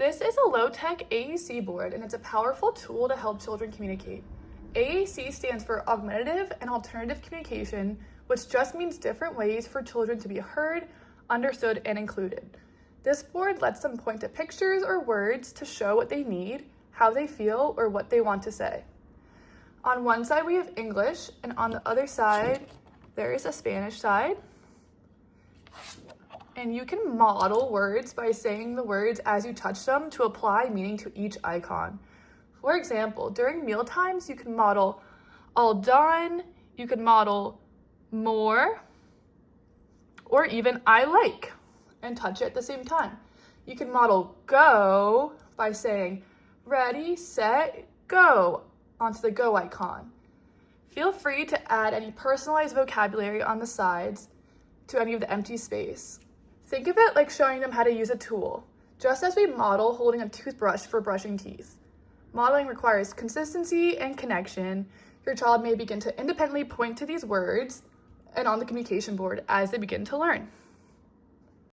This is a low-tech AAC board, and it's a powerful tool to help children communicate. AAC stands for Augmentative and Alternative Communication, which just means different ways for children to be heard, understood, and included. This board lets them point to pictures or words to show what they need, how they feel, or what they want to say. On one side we have English, and on the other side there is a Spanish side. And you can model words by saying the words as you touch them to apply meaning to each icon. For example, during meal times, you can model all done, you can model more, or even I like, and touch it at the same time. You can model go by saying ready, set, go onto the go icon. Feel free to add any personalized vocabulary on the sides to any of the empty space. Think of it like showing them how to use a tool, just as we model holding a toothbrush for brushing teeth. Modeling requires consistency and connection. Your child may begin to independently point to these words and on the communication board as they begin to learn.